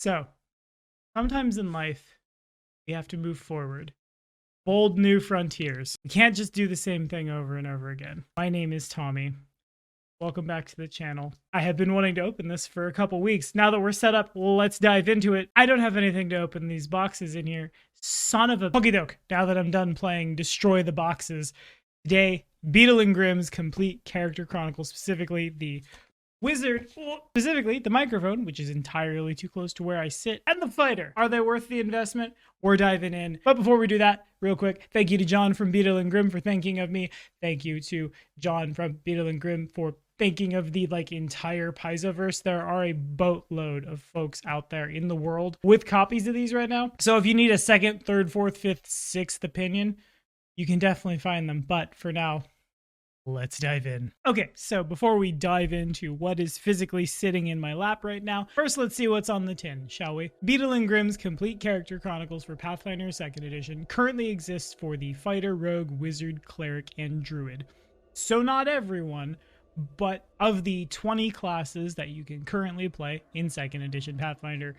So, sometimes in life, we have to move forward. Bold new frontiers. We can't just do the same thing over and over again. My name is Tommy. Welcome back to the channel. I have been wanting to open this for a couple weeks. Now that we're set up, let's dive into it. I don't have anything to open these boxes in here. Son of a okey doke. Now that I'm done playing Destroy the Boxes. Today, Beadle and Grimm's complete character chronicles, specifically the wizard, specifically the microphone, which is entirely too close to where I sit, and the fighter. Are they worth the investment? We're diving in. But before we do that, real quick, thank you to John from Beadle and Grimm for thinking of me. Thank you to John from Beadle and Grimm for thinking of the entire Paizoverse. There are a boatload of folks out there in the world with copies of these right now. So if you need a second, third, fourth, fifth, sixth opinion, you can definitely find them. But for now, let's dive in. Okay, so before we dive into what is physically sitting in my lap right now, first let's see what's on the tin, shall we? Beadle and Grimm's Complete Character Chronicles for Pathfinder 2nd Edition currently exists for the Fighter, Rogue, Wizard, Cleric, and Druid. So not everyone, but of the 20 classes that you can currently play in 2nd Edition Pathfinder,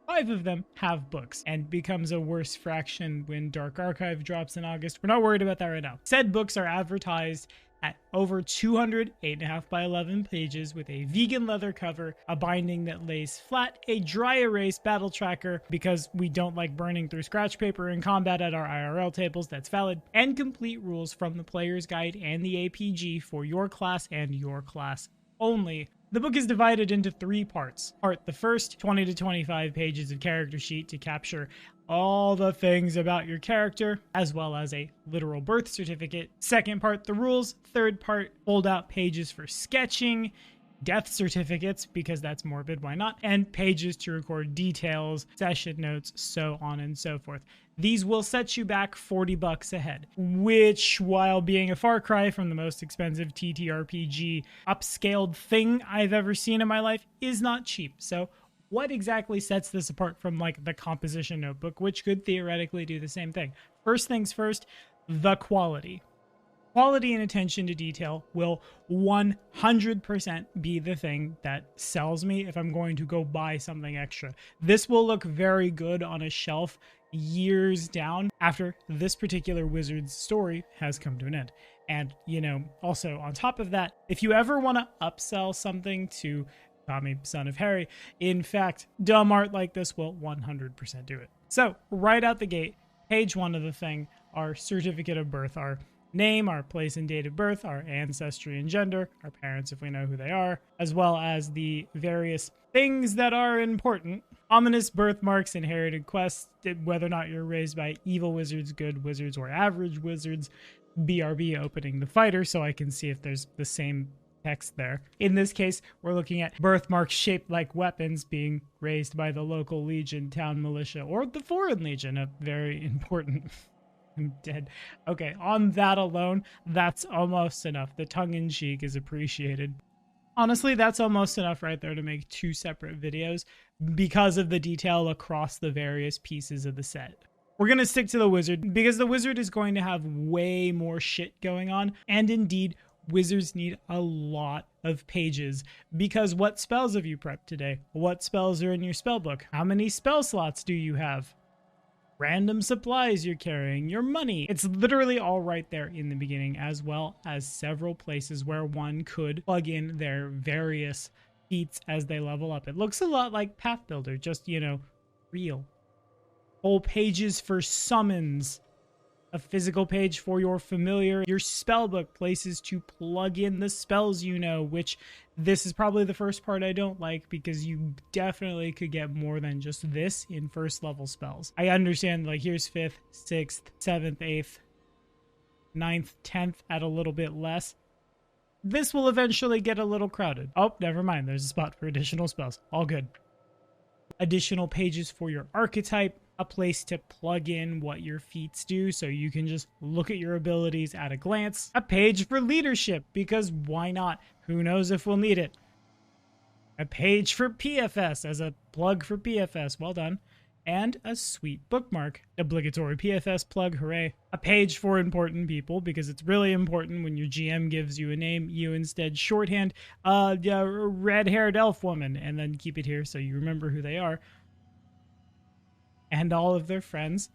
5 of them have books, and becomes a worse fraction when Dark Archive drops in August. We're not worried about that right now. Said books are advertised at over 200 8.5 by 11 pages with a vegan leather cover, a binding that lays flat, a dry erase battle tracker because we don't like burning through scratch paper in combat at our IRL tables, that's valid, and complete rules from the player's guide and the APG for your class and your class only. The book is divided into 3 parts. The first, 20 to 25 pages of character sheet to capture all the things about your character, as well as a literal birth certificate. Second part, the rules. Third part, fold out pages for sketching, death certificates, because that's morbid, why not? And pages to record details, session notes, so on and so forth. These will set you back $40 a head, which, while being a far cry from the most expensive TTRPG upscaled thing I've ever seen in my life, is not cheap. So what exactly sets this apart from the composition notebook, which could theoretically do the same thing? First things first, the quality. Quality and attention to detail will 100% be the thing that sells me if I'm going to go buy something extra. This will look very good on a shelf years down after this particular wizard's story has come to an end. And, also on top of that, if you ever want to upsell something to Tommy, son of Harry, in fact, dumb art like this will 100% do it. So, right out the gate, page 1 of the thing, our certificate of birth, our name, our place and date of birth, our ancestry and gender, our parents if we know who they are, as well as the various things that are important. Ominous birthmarks, inherited quests, whether or not you're raised by evil wizards, good wizards, or average wizards. BRB opening the fighter so I can see if there's the same text there. In this case, we're looking at birthmarks shaped like weapons being raised by the local legion, town militia, or the foreign legion, a very important... I'm dead. Okay, on that alone, that's almost enough. The tongue-in-cheek is appreciated. Honestly, that's almost enough right there to make 2 separate videos because of the detail across the various pieces of the set. We're going to stick to the wizard because the wizard is going to have way more shit going on, and indeed, wizards need a lot of pages because what spells have you prepped today? What spells are in your spell book? How many spell slots do you have? Random supplies you're carrying, your money. It's literally all right there in the beginning, as well as several places where one could plug in their various feats as they level up. It looks a lot like Path Builder, just, real. Whole pages for summons. A physical page for your familiar, your spellbook, places to plug in the spells which this is probably the first part I don't like because you definitely could get more than just this in first level spells. I understand here's 5th, 6th, 7th, 8th, 9th, 10th at a little bit less. This will eventually get a little crowded. Oh, never mind. There's a spot for additional spells. All good. Additional pages for your archetype. A place to plug in what your feats do so you can just look at your abilities at a glance. A page for leadership, because why not? Who knows if we'll need it. A page for PFS as a plug for PFS. Well done. and a sweet bookmark. Obligatory PFS plug, hooray. A page for important people, because it's really important when your GM gives you a name, you instead shorthand red-haired elf woman, and then keep it here so you remember who they are. and all of their friends.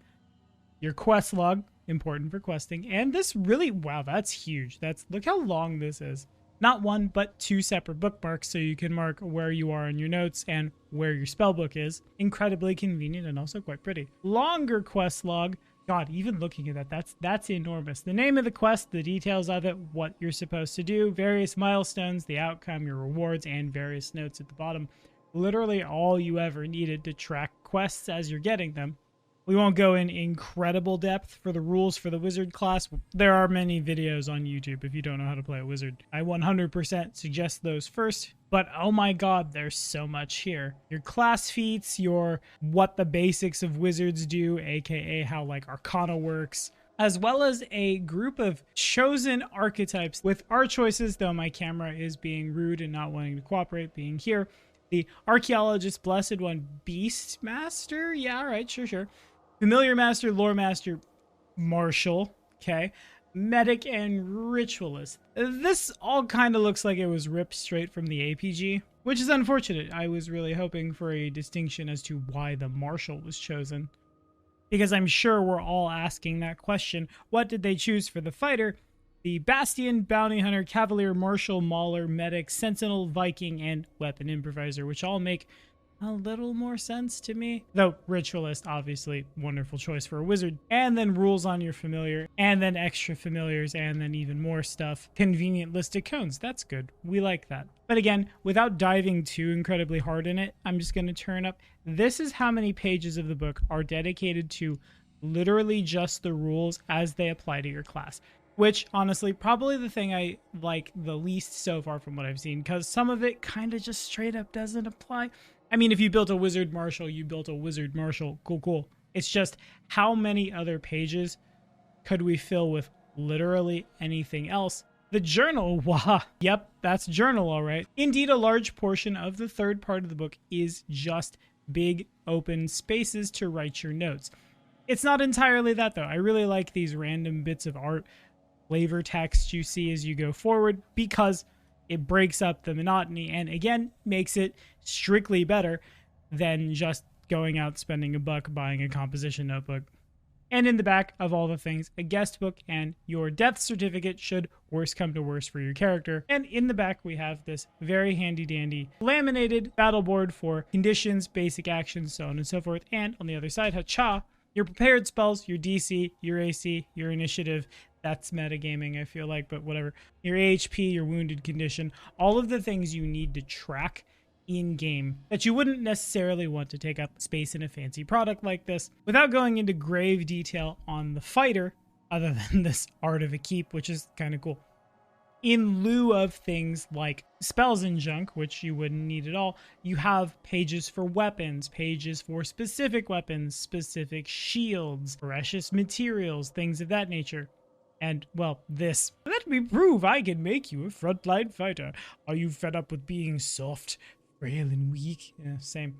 Your quest log, important for questing. And this really, wow, that's huge. Look how long this is. Not one, but two separate bookmarks, so you can mark where you are in your notes and where your spellbook is. Incredibly convenient and also quite pretty. Longer quest log. God, even looking at that's enormous. The name of the quest, the details of it, what you're supposed to do, various milestones, the outcome, your rewards, and various notes at the bottom. Literally all you ever needed to track quests as you're getting them. We won't go in incredible depth for the rules for the wizard class. There are many videos on YouTube if you don't know how to play a wizard. I 100% suggest those first, but oh my god, there's so much here. Your class feats, your what the basics of wizards do, aka how like Arcana works, as well as a group of chosen archetypes with our choices, though my camera is being rude and not wanting to cooperate being here. The Archaeologist, Blessed One, Beast Master? Yeah, all right, sure. Familiar Master, Lore Master, Martial, okay? Medic and Ritualist. This all kind of looks like it was ripped straight from the APG, which is unfortunate. I was really hoping for a distinction as to why the Martial was chosen. Because I'm sure we're all asking that question. What did they choose for the fighter? The Bastion, Bounty Hunter, Cavalier, Martial, Mauler, Medic, Sentinel, Viking, and Weapon Improviser, which all make a little more sense to me. Though Ritualist, obviously, wonderful choice for a wizard. And then rules on your familiar, and then extra familiars, and then even more stuff. Convenient list of cones, that's good. We like that. But again, without diving too incredibly hard in it, I'm just going to turn up. This is how many pages of the book are dedicated to literally just the rules as they apply to your class. Which, honestly, probably the thing I like the least so far from what I've seen, because some of it kind of just straight up doesn't apply. I mean, if you built a Wizard Martial, you built a Wizard Martial. Cool. It's just how many other pages could we fill with literally anything else? The journal, wah. Yep, that's journal, all right. Indeed, a large portion of the third part of the book is just big open spaces to write your notes. It's not entirely that, though. I really like these random bits of art, flavor text you see as you go forward, because it breaks up the monotony and, again, makes it strictly better than just going out, spending a buck, buying a composition notebook. And in the back of all the things, a guest book and your death certificate should worst come to worst for your character. And in the back, we have this very handy-dandy laminated battle board for conditions, basic actions, so on and so forth. And on the other side, hacha, your prepared spells, your DC, your AC, your initiative. That's metagaming, I feel like, but whatever. Your AHP, your wounded condition, all of the things you need to track in-game that you wouldn't necessarily want to take up space in a fancy product like this. Without going into grave detail on the fighter, other than this art of a keep, which is kind of cool. In lieu of things like spells and junk, which you wouldn't need at all, you have pages for weapons, pages for specific weapons, specific shields, precious materials, things of that nature. And, well, this. Let me prove I can make you a frontline fighter. Are you fed up with being soft, frail, and weak? Yeah, same.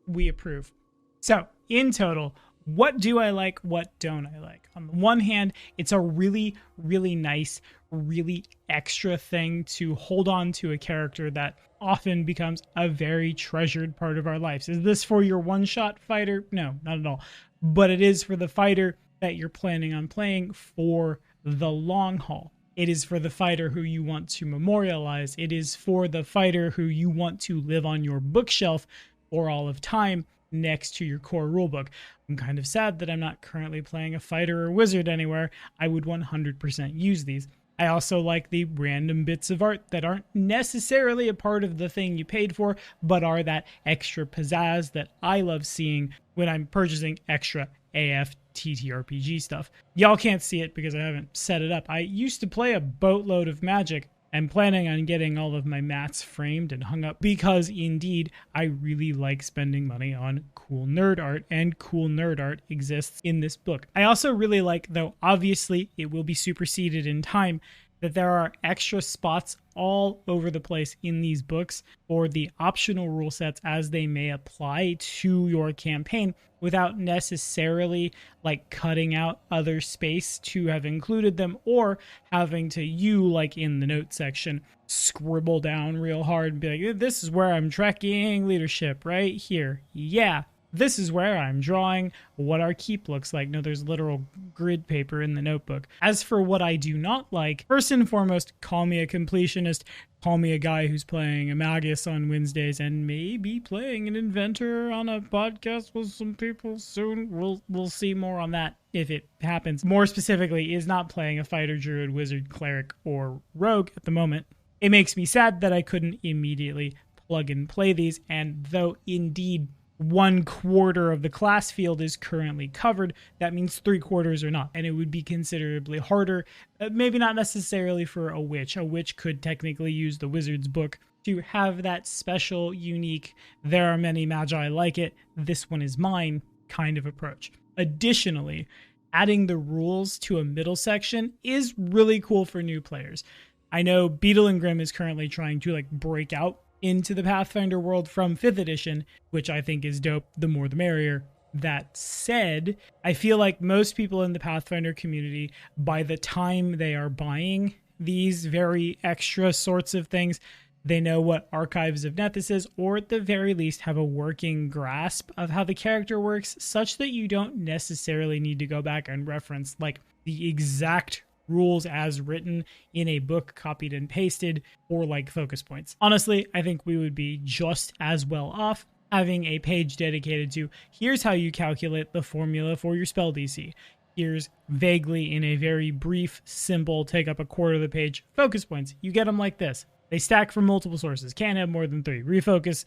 We approve. So, in total, what do I like? What don't I like? On the one hand, it's a really, really nice, really extra thing to hold on to a character that often becomes a very treasured part of our lives. Is this for your one-shot fighter? No, not at all. But it is for the fighter that you're planning on playing for the long haul. It is for the fighter who you want to memorialize. It is for the fighter who you want to live on your bookshelf for all of time next to your core rulebook. I'm kind of sad that I'm not currently playing a fighter or wizard anywhere. I would 100% use these. I also like the random bits of art that aren't necessarily a part of the thing you paid for, but are that extra pizzazz that I love seeing when I'm purchasing extra AF TTRPG stuff. Y'all can't see it because I haven't set it up. I used to play a boatload of Magic. I'm planning on getting all of my mats framed and hung up because, indeed, I really like spending money on cool nerd art, and cool nerd art exists in this book. I also really like, though obviously it will be superseded in time, that there are extra spots all over the place in these books for the optional rule sets as they may apply to your campaign without necessarily like cutting out other space to have included them, or having to, like in the note section, scribble down real hard and be like, this is where I'm tracking leadership right here. Yeah, This is where I'm drawing what our keep looks like. No, there's literal grid paper in the notebook. As for what I do not like, first and foremost, call me a completionist. Call me a guy who's playing a Magus on Wednesdays and maybe playing an inventor on a podcast with some people soon. We'll see more on that if it happens. More specifically, is not playing a fighter, druid, wizard, cleric, or rogue at the moment. It makes me sad that I couldn't immediately plug and play these, and though indeed 1/4 of the class field is currently covered, that means 3/4 are not, and it would be considerably harder. Maybe not necessarily for a witch. A witch could technically use the wizard's book to have that special, unique, there are many magi like it, this one is mine kind of approach. Additionally, adding the rules to a middle section is really cool for new players. I know Beadle and Grimm is currently trying to break out into the Pathfinder world from 5th edition, which I think is dope. The more the merrier. That said, I feel like most people in the Pathfinder community, by the time they are buying these very extra sorts of things, they know what Archives of Nethys is, or at the very least have a working grasp of how the character works, such that you don't necessarily need to go back and reference the exact rules as written in a book copied and pasted, or focus points. Honestly, I think we would be just as well off having a page dedicated to here's how you calculate the formula for your spell DC. Here's vaguely, in a very brief, simple, take up 1/4 of the page, focus points. You get them like this. They stack from multiple sources. Can't have more than 3. Refocus,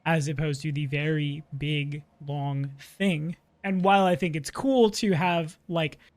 as opposed to the very big, long thing. And while I think it's cool to have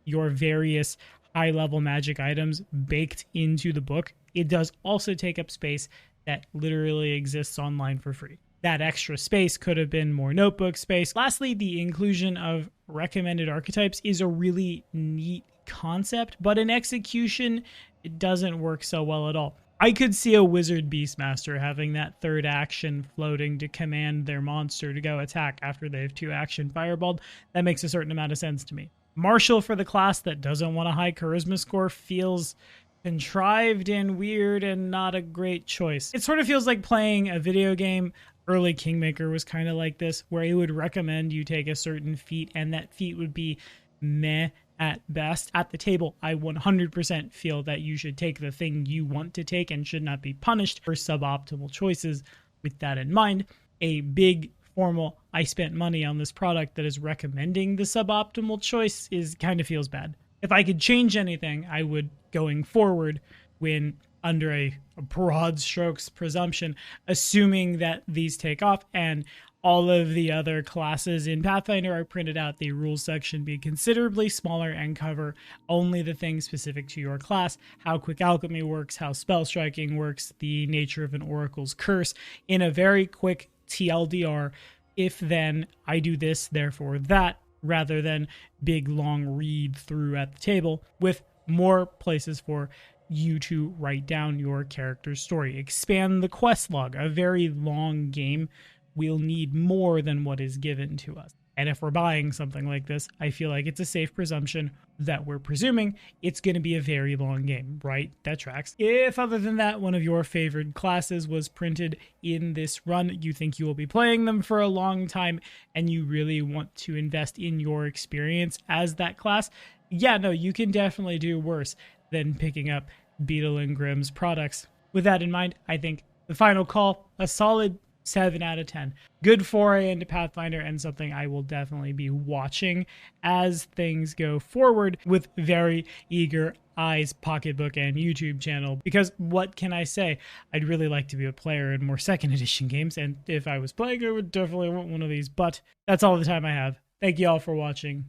your various high-level magic items baked into the book, it does also take up space that literally exists online for free. That extra space could have been more notebook space. Lastly, the inclusion of recommended archetypes is a really neat concept, but in execution, it doesn't work so well at all. I could see a wizard beastmaster having that 3rd action floating to command their monster to go attack after they have 2 action fireballed. That makes a certain amount of sense to me. Martial for the class that doesn't want a high charisma score feels contrived and weird and not a great choice. It sort of feels like playing a video game. Early Kingmaker was kind of like this, where it would recommend you take a certain feat, and that feat would be meh at best. At the table, I 100% feel that you should take the thing you want to take and should not be punished for suboptimal choices. With that in mind, a big formal I spent money on this product that is recommending the suboptimal choice kind of feels bad. If I could change anything, I would, going forward, when under a broad strokes presumption, assuming that these take off and all of the other classes in Pathfinder are printed out, the rules section be considerably smaller and cover only the things specific to your class, how quick alchemy works, how spell striking works, the nature of an oracle's curse, in a very quick TLDR, if then I do this, therefore that, rather than big long read through at the table, with more places for you to write down your character's story. Expand the quest log. A very long game will need more than what is given to us. And if we're buying something like this, I feel like it's a safe presumption that we're presuming it's going to be a very long game, right? That tracks. If other than that, one of your favorite classes was printed in this run, you think you will be playing them for a long time, and you really want to invest in your experience as that class, yeah, no, you can definitely do worse than picking up Beadle and Grimm's products. With that in mind, I think the final call, a solid 7 out of 10. Good foray into Pathfinder, and something I will definitely be watching as things go forward with very eager eyes, pocketbook, and YouTube channel. Because what can I say? I'd really like to be a player in more 2nd edition games, and if I was playing, I would definitely want one of these. But that's all the time I have. Thank you all for watching.